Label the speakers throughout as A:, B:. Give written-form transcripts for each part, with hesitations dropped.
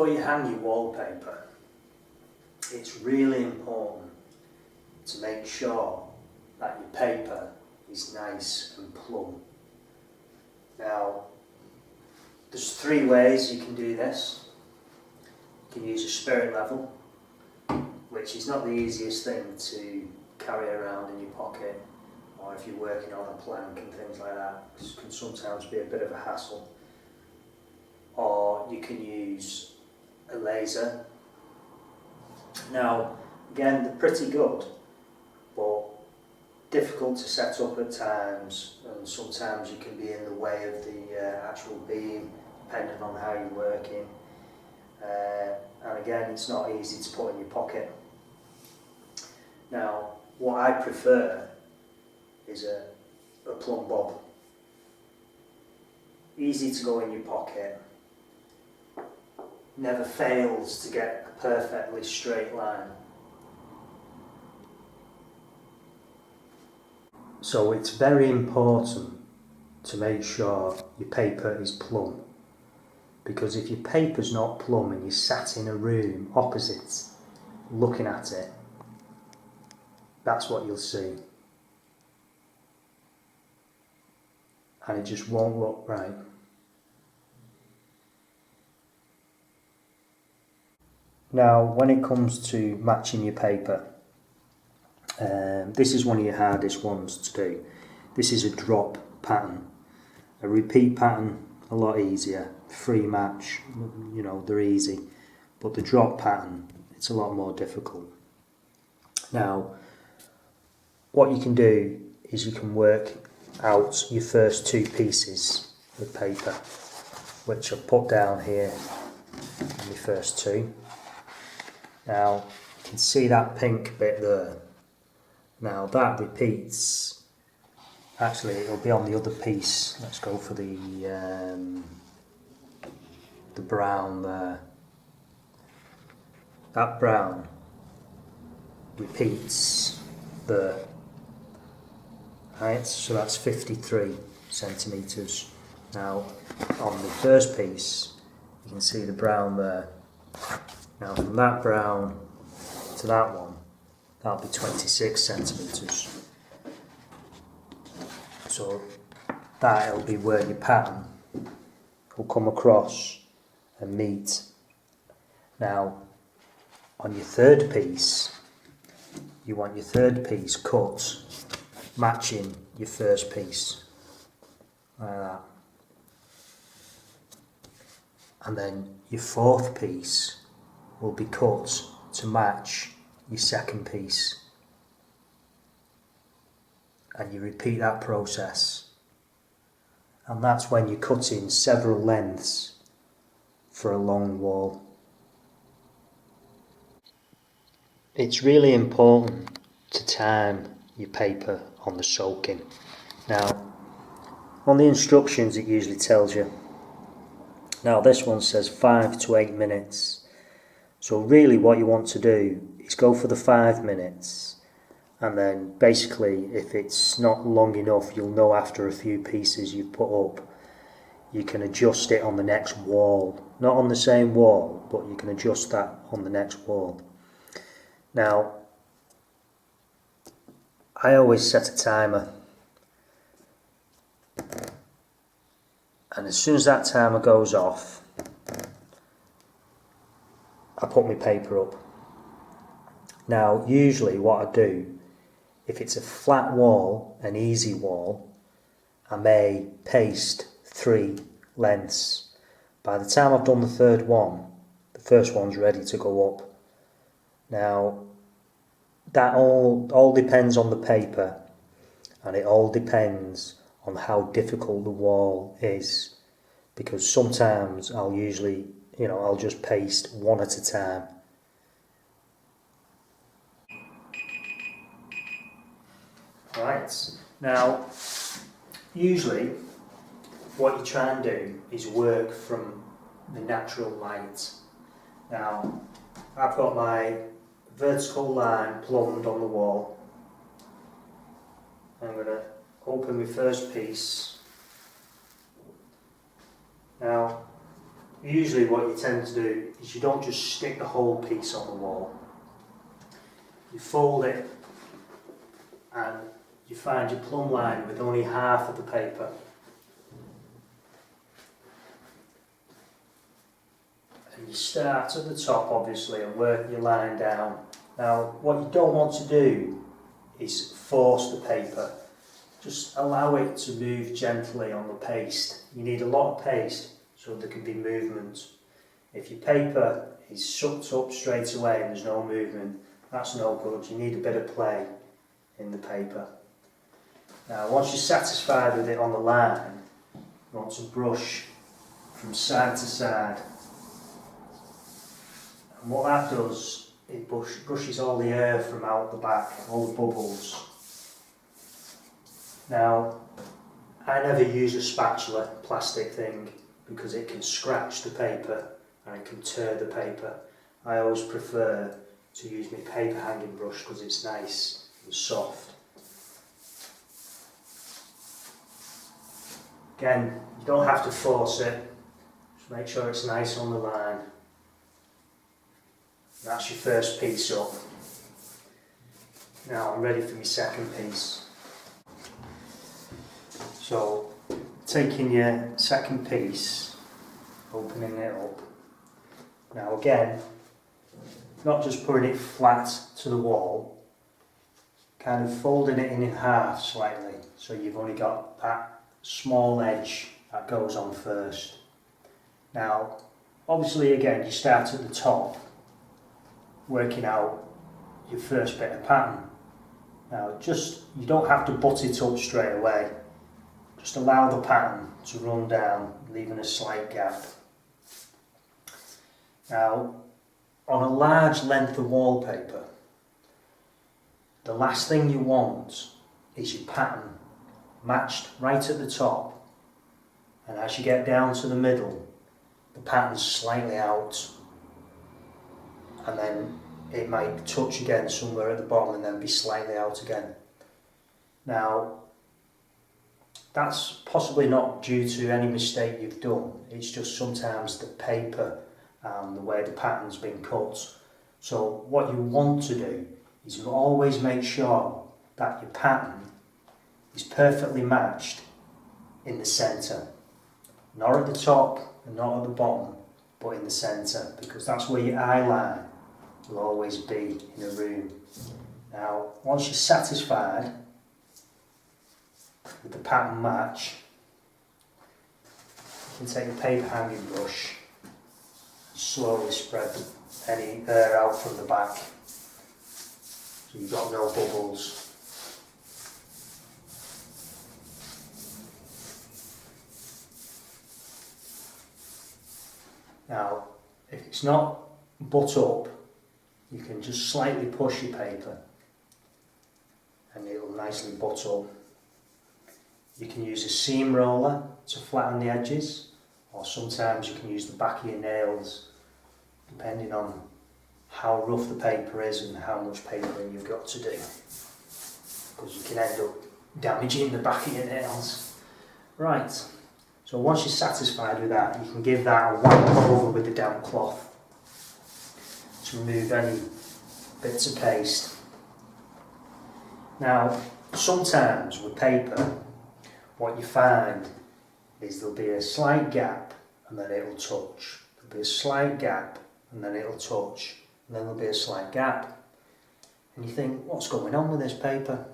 A: before you hang your wallpaper, it's really important to make sure that your paper is nice and plumb. Now, there's 3 ways you can do this. You can use a spirit level, which is not the easiest thing to carry around in your pocket, or if you're working on a plank and things like that, it can sometimes be a bit of a hassle. Or you can use a laser. Now, again, they're pretty good, but difficult to set up at times, and sometimes you can be in the way of the actual beam, depending on how you're working. And again, it's not easy to put in your pocket. Now, what I prefer is a plumb bob. Easy to go in your pocket, never fails to get a perfectly straight line. So it's very important to make sure your paper is plumb, because if your paper's not plumb and you're sat in a room opposite looking at it, that's what you'll see, and it just won't look right. Now, when it comes to matching your paper, this is one of your hardest ones to do. This is a drop pattern. A repeat pattern, a lot easier. Free match, you know, they're easy. But the drop pattern, it's a lot more difficult. Now, what you can do is you can work out your first 2 pieces of paper, which I've put down here, my first 2. Now, you can see that pink bit there. Now that repeats, actually it'll be on the other piece. Let's go for the brown there. That brown repeats there. Right, so that's 53 centimetres. Now on the first piece, you can see the brown there. Now from that brown to that one, that'll be 26 centimetres. So that'll be where your pattern will come across and meet. Now on your third piece, you want your third piece cut matching your first piece, like that. And then your fourth piece will be cut to match your second piece, and you repeat that process, and that's when you're cutting several lengths for a long wall. It's really important to time your paper on the soaking. Now on the instructions it usually tells you, now this one says 5 to 8 minutes. So really what you want to do is go for the 5 minutes, and then basically if it's not long enough, you'll know after a few pieces you've put up, you can adjust it on the next wall. Not on the same wall, but you can adjust that on the next wall. Now, I always set a timer, and as soon as that timer goes off, I put my paper up. Now usually what I do, if it's a flat wall, an easy wall, I may paste 3 lengths. By the time I've done the third one, the first one's ready to go up. Now that all depends on the paper, and it all depends on how difficult the wall is, because sometimes I'll usually, I'll just paste 1 at a time. Right, now usually what you try and do is work from the natural light. Now I've got my vertical line plumbed on the wall. I'm going to open my first piece. Now usually what you tend to do is you don't just stick the whole piece on the wall. You fold it and you find your plumb line with only half of the paper. And you start at the top obviously and work your line down. Now what you don't want to do is force the paper. Just allow it to move gently on the paste. You need a lot of paste so there can be movement. If your paper is sucked up straight away and there's no movement, that's no good. You need a bit of play in the paper. Now once you're satisfied with it on the line, you want to brush from side to side. And what that does, it brushes all the air from out the back, all the bubbles. Now, I never use a spatula, plastic thing, because it can scratch the paper and it can tear the paper. I always prefer to use my paper hanging brush because it's nice and soft. Again, you don't have to force it, just make sure it's nice on the line. That's your first piece up. Now I'm ready for my second piece. So, taking your second piece, opening it up. Now again, not just putting it flat to the wall, kind of folding it in half slightly, so you've only got that small edge that goes on first. Now, obviously again, you start at the top, working out your first bit of pattern. Now you don't have to butt it up straight away. Just allow the pattern to run down, leaving a slight gap. Now, on a large length of wallpaper, the last thing you want is your pattern matched right at the top, and as you get down to the middle, the pattern's slightly out, and then it might touch again somewhere at the bottom and then be slightly out again. Now, that's possibly not due to any mistake you've done, it's just sometimes the paper and the way the pattern's been cut. So what you want to do is you always make sure that your pattern is perfectly matched in the centre. Not at the top and not at the bottom, but in the centre, because that's where your eye line will always be in a room. Now, once you're satisfied with the pattern match, you can take a paper hanging brush and slowly spread any air out from the back so you've got no bubbles. Now, if it's not butt up, you can just slightly push your paper and it'll nicely butt up. You can use a seam roller to flatten the edges, or sometimes you can use the back of your nails, depending on how rough the paper is and how much papering you've got to do, because you can end up damaging the back of your nails. Right, so once you're satisfied with that, you can give that a wipe over with the damp cloth to remove any bits of paste. Now, sometimes with paper, what you find is there'll be a slight gap and then it'll touch. There'll be a slight gap and then it'll touch. And then there'll be a slight gap. And you think, what's going on with this paper?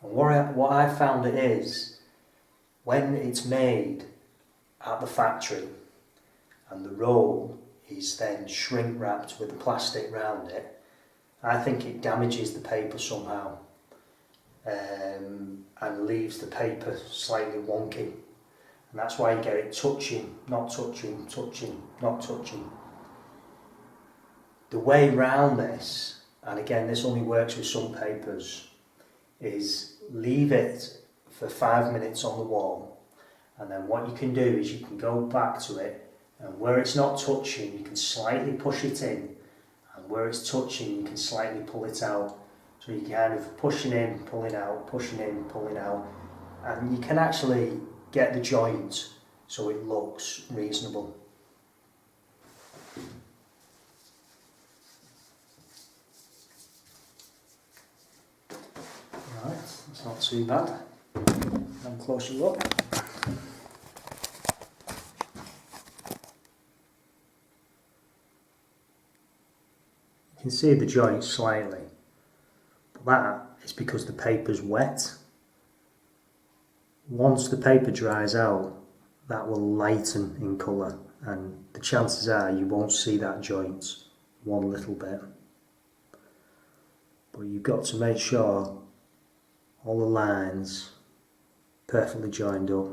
A: And what I found it is, when it's made at the factory and the roll is then shrink wrapped with the plastic round it, I think it damages the paper somehow. And leaves the paper slightly wonky, and that's why you get it touching, not touching, touching, not touching. The way round this, and again this only works with some papers, is leave it for 5 minutes on the wall, and then what you can do is you can go back to it, and where it's not touching you can slightly push it in, and where it's touching you can slightly pull it out. So you're kind of pushing in, pulling out, pushing in, pulling out, and you can actually get the joint so it looks reasonable. Right, that's not too bad. Have a closer look. You can see the joint slightly, but that is because the paper's wet. Once the paper dries out, that will lighten in colour, and the chances are you won't see that joint one little bit. But you've got to make sure all the lines perfectly joined up.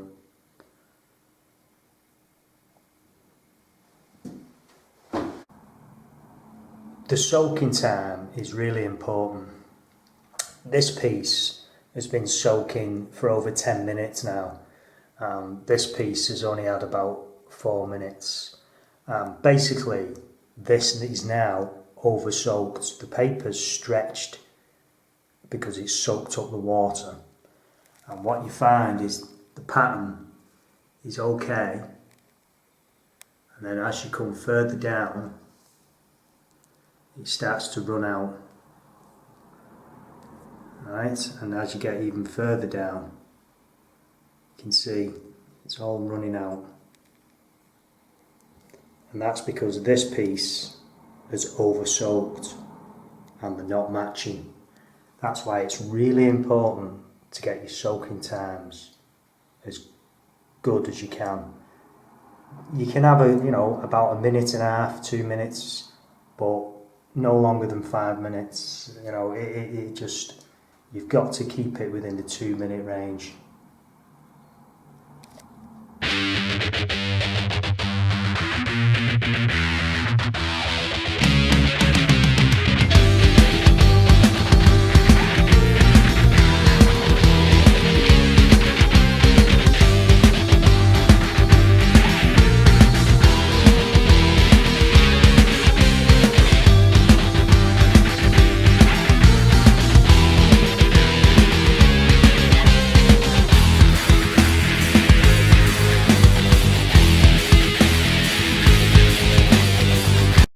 A: The soaking time is really important. This piece has been soaking for over 10 minutes now. This piece has only had about 4 minutes. Basically, this is now over soaked. The paper's stretched because it's soaked up the water. And what you find is the pattern is okay. And then as you come further down, it starts to run out. Right, and as you get even further down, you can see it's all running out. And that's because this piece is over soaked and they're not matching. That's why it's really important to get your soaking times as good as you can. You can have about 1.5 minutes, 2 minutes, but no longer than 5 minutes. It just, you've got to keep it within the 2 minute range.